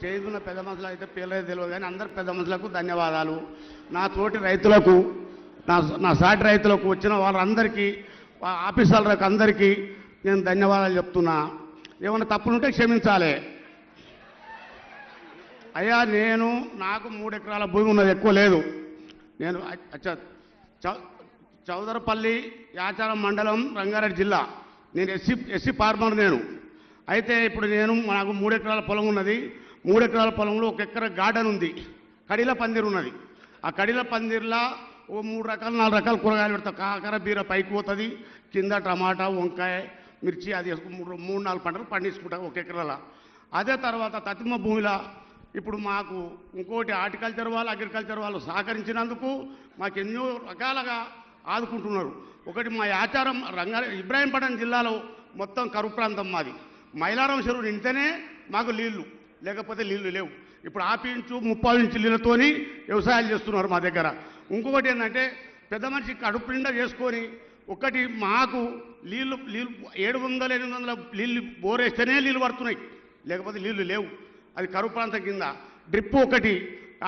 చేదున్న పెద్ద మనుషులు అయితే పేర్లేదు తెలియదు కానీ అందరు పెద్ద మనుషులకు ధన్యవాదాలు. నా తోటి రైతులకు, నా సాటి రైతులకు, వచ్చిన వాళ్ళందరికీ, ఆఫీసర్లకు అందరికీ నేను ధన్యవాదాలు చెప్తున్నా. ఏమైనా తప్పులుంటే క్షమించాలి. అయ్యా, నాకు 3 ఎకరాల భూమి ఉన్నది, ఎక్కువ లేదు. నేను చౌదరపల్లి యాచారం మండలం, రంగారెడ్డి జిల్లా. నేను ఎస్సీ ఫార్మర్. అయితే ఇప్పుడు నాకు 3 ఎకరాల పొలం ఉన్నది. 3 ఎకరాల పొలంలో 1 ఎకరా గార్డెన్ ఉంది, కడిల పందిరు ఉన్నది. ఆ కడిల పందిర్లా ఓ 3 రకాలు 4 రకాల కూరగాయలు పెడతా. కాకర బీర పైకి పోతుంది, కింద టమాటా, వంకాయ, మిర్చి, అది 3-4 పంటలు పండించుకుంటా 1 ఎకరాల. అదే తర్వాత తతిమ భూమిలో ఇప్పుడు మాకు ఇంకోటి హార్టికల్చర్ వాళ్ళు, అగ్రికల్చర్ వాళ్ళు సహకరించినందుకు మాకు ఎన్నో రకాలుగా ఆదుకుంటున్నారు. ఒకటి మా ఆచారం ఇబ్రాహీంపట్నం జిల్లాలో మొత్తం కరువు ప్రాంతం మాది. మైలారం చెరువు నిండితేనే మాకు నీళ్లు, లేకపోతే నీళ్లు లేవు. ఇప్పుడు 1/2 ఇంచు 30 ఇంచు నీళ్ళతోని వ్యవసాయాలు చేస్తున్నారు మా దగ్గర. ఇంకొకటి ఏంటంటే పెద్ద మనిషి కడుపు నిండా చేసుకొని ఒకటి మాకు నీళ్లు 700-800 నీళ్ళు బోరేస్తేనే నీళ్ళు పడుతున్నాయి, లేకపోతే నీళ్లు లేవు. అది కరువు ప్రాంతం కింద. డ్రిప్ ఒకటి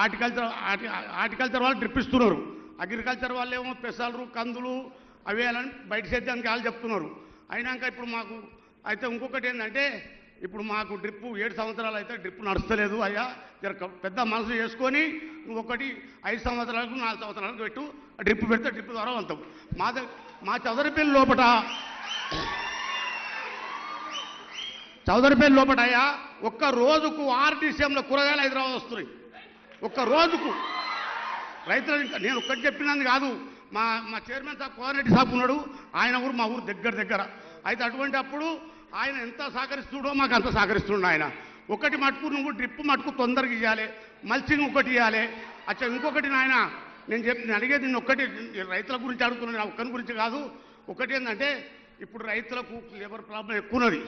హార్టికల్చర్ వాళ్ళు డ్రిప్ ఇస్తున్నారు. అగ్రికల్చర్ వాళ్ళు ఏమో పెసలు, కందులు అవి అని బయట సేద్యానికి వాళ్ళు చెప్తున్నారు. అయినాక ఇప్పుడు మాకు అయితే ఇంకొకటి ఏంటంటే ఇప్పుడు మాకు డ్రిప్ 7 సంవత్సరాలు అయితే డ్రిప్ నడుస్తలేదు. అయ్యా, పెద్ద మనసు చేసుకొని ఒకటి 5 సంవత్సరాలకు 4 సంవత్సరాలకు పెట్టు, డ్రిప్ పెడితే డ్రిప్ ద్వారా వెళ్తాం. మా చౌదరిపల్లి లోపట అయ్యా, ఒక్క రోజుకు 6 డిసెంబర్లో కూరగాయలు హైదరాబాద్ వస్తున్నాయి. ఒక్క రోజుకు రైతులు. నేను ఒక్కటి చెప్పినందుకు కాదు, మా చైర్మన్ సాబ్ కోఆర్డినేటర్ సాబ్ ఉన్నాడు, ఆయన ఊరు మా ఊరు దగ్గర. అయితే అటువంటి అప్పుడు ఆయన ఎంత సహకరిస్తుడో మాకు అంత సహకరిస్తుండ ఆయన. ఒకటి మటుకు నువ్వు డ్రిప్ మటుకు తొందరగా ఇవ్వాలి, మల్చింగ్ ఒకటి ఇవ్వాలి. అచ్చా, ఇంకొకటి నాయన నేను అడిగేది నిన్ను ఒక్కటి, రైతుల గురించి అడుగుతున్నాను, నా ఒక్కరి గురించి కాదు. ఒకటి ఏంటంటే ఇప్పుడు రైతులకు లేబర్ ప్రాబ్లం ఎక్కువన్నది.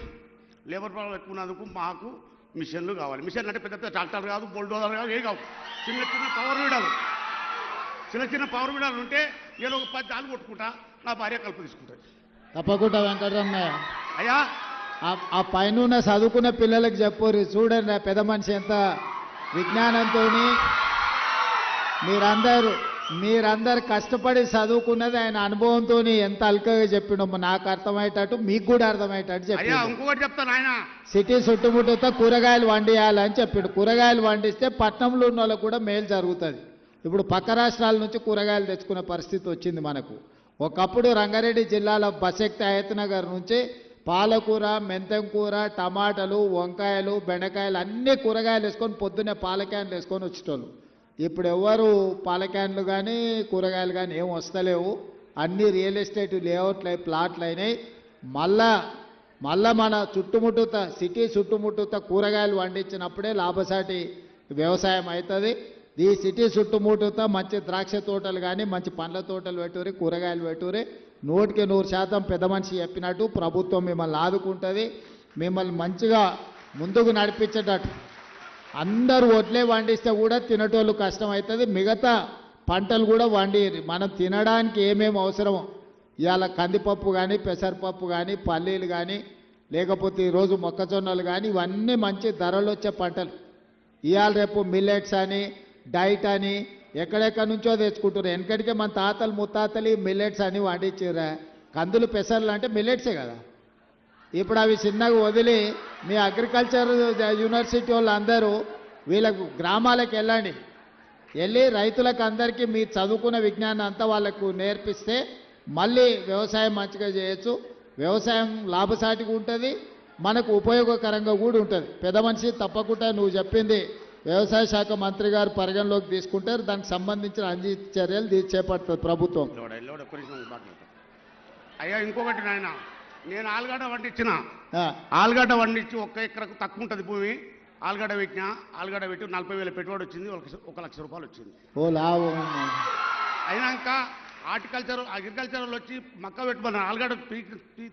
లేబర్ ప్రాబ్లం ఎక్కువన్నందుకు మాకు మిషన్లు కావాలి. మిషన్లు అంటే పెద్ద ట్రాక్టర్ కాదు, బుల్డోజర్ కాదు, ఏ కావు, చిన్న పవర్ వీడాలు ఉంటే నేను ఒక 10 జాలు కొట్టుకుంటా, నా భార్య కలుపు తీసుకుంటుంది. తప్పకుండా వెంకటరమణ అయ్యా, ఆ పైన చదువుకున్న పిల్లలకు చెప్పరు, చూడండి ఆ పెద్ద మనిషి ఎంత విజ్ఞానంతో మీరందరు కష్టపడి చదువుకున్నది ఆయన అనుభవంతో ఎంత అల్కగా చెప్పినమ్మా. నాకు అర్థమయ్యేటట్టు మీకు కూడా అర్థమయ్యేటట్టు చెప్పి. ఇంకొకటి చెప్తాను, ఆయన సిటీ చుట్టుముట్టుతో కూరగాయలు వండియాలని చెప్పిండు. కూరగాయలు వండిస్తే పట్టణంలో ఉన్న వాళ్ళకు కూడా మేలు జరుగుతుంది. ఇప్పుడు పక్క రాష్ట్రాల నుంచి కూరగాయలు తెచ్చుకునే పరిస్థితి వచ్చింది మనకు. ఒకప్పుడు రంగారెడ్డి జిల్లాలో బసెక్తి హయత్నగర్ నుంచి పాలకూర, మెంతం కూర, టమాటాలు, వంకాయలు, బెండకాయలు అన్నీ కూరగాయలు వేసుకొని పొద్దున్నే పాల క్యాన్లు వేసుకొని వచ్చేటోళ్ళు. ఇప్పుడు ఎవరు పాల క్యాన్లు కానీ కూరగాయలు కానీ ఏం వస్తలేవు. అన్నీ రియల్ ఎస్టేట్ లేఅవుట్లు ప్లాట్లు అయినాయి. మళ్ళా మన చుట్టుముట్టుత సిటీ చుట్టుముట్టుత కూరగాయలు పండించినప్పుడే లాభసాటి వ్యవసాయం అవుతుంది. ఈ సిటీ చుట్టుముట్టుత మంచి ద్రాక్ష తోటలు కానీ మంచి పండ్ల తోటలు పెట్టుకుని కూరగాయలు పెట్టుకుని 100% పెద్ద మనిషి చెప్పినట్టు ప్రభుత్వం మిమ్మల్ని ఆదుకుంటుంది. మిమ్మల్ని మంచిగా ముందుకు నడిపించేటట్టు. అందరూ వడ్లే వండిస్తే కూడా తినేటోళ్ళు కష్టం అవుతుంది. మిగతా పంటలు కూడా వండి మనం తినడానికి ఏమేమి అవసరమో ఇవాళ కందిపప్పు కానీ, పెసరపప్పు కానీ, పల్లీలు కానీ, లేకపోతే ఈరోజు మొక్కజొన్నలు కానీ, ఇవన్నీ మంచి ధరలు వచ్చే పంటలు. ఇవాళ రేపు మిల్లెట్స్ అని, డైట్ అని ఎక్కడెక్కడి నుంచో తెచ్చుకుంటారు. వెనకటికే మన తాతలు ముత్తాతలు మిల్లెట్స్ అని వండించారా. కందులు పెసర్లు అంటే మిల్లెట్సే కదా. ఇప్పుడు అవి చిన్నగా వదిలి మీ అగ్రికల్చర్ యూనివర్సిటీ వాళ్ళు అందరూ వీళ్ళకు గ్రామాలకు వెళ్ళి రైతులకు అందరికీ మీరు చదువుకున్న విజ్ఞానం అంతా వాళ్ళకు నేర్పిస్తే మళ్ళీ వ్యవసాయం మంచిగా చేయొచ్చు. వ్యవసాయం లాభసాటిగా ఉంటుంది, మనకు ఉపయోగకరంగా కూడా ఉంటుంది. పెద్ద మనిషి తప్పకుండా నువ్వు చెప్పింది వ్యవసాయ శాఖ మంత్రి గారు పరిగణలోకి తీసుకుంటారు. దానికి సంబంధించిన అన్ని చర్యలు చేపడుతుంది ప్రభుత్వం. అయ్యా, ఇంకొకటి నాయన, నేను ఆలుగడ్డ వండించి 1 ఎకరకు తక్కువ ఉంటుంది భూమి. ఆలుగడ్డ పెట్టి 40,000 పెట్టుబడి వచ్చింది, 1 లక్ష రూపాయలు వచ్చింది. ఓ లాభం. అయినాక అగ్రికల్చర్ వచ్చి మక్క పెట్టుకున్నాను. ఆలుగడ్డ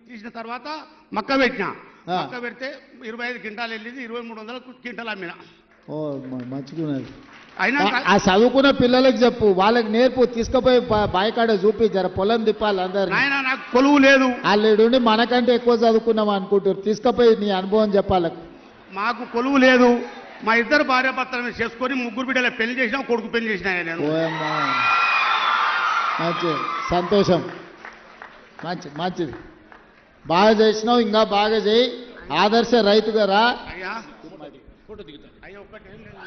తీసిన తర్వాత మక్క పెడితే 25 క్వింటాలు వెళ్ళింది, 2300 క్వింటాలు అమ్మిన. ఓ మంచుకున్నది. ఆ చదువుకున్న పిల్లలకు చెప్పు, వాళ్ళకి నేర్పు, తీసుకుపోయి బాయికాడ చూపి జర పొలం తిప్పాలి అందరు. నాకు కొలువు లేదు, వాళ్ళు మనకంటే ఎక్కువ చదువుకున్నాం అనుకుంటారు. తీసుకుపోయి నీ అనుభవం చెప్పాలి. మాకు కొలువు లేదు, మా ఇద్దరు భార్యాభర్తలను చేసుకొని ముగ్గురు బిడ్డల పెళ్లి చేసినా కొడుకు పెళ్లి చేసినా నేను. ఓయమ్మా మంచి సంతోషం, మంచిది బాగా చేసినావు, ఇంకా బాగా చేయి, ఆదర్శ రైతుగా రా. అయ్యా అయ్యా ఒక్కటి ఏం లేదు.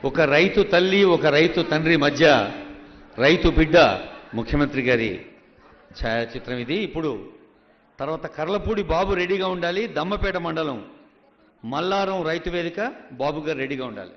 ఒక రైతు తల్లి ఒక రైతు తండ్రి మధ్య రైతు బిడ్డ ముఖ్యమంత్రి గారి ఛాయాచిత్రం ఇది. ఇప్పుడు తర్వాత కర్లపూడి బాబు రెడీగా ఉండాలి. దమ్మపేట మండలం మల్లారం రైతు వేదిక బాబు గారు రెడీగా ఉండాలి.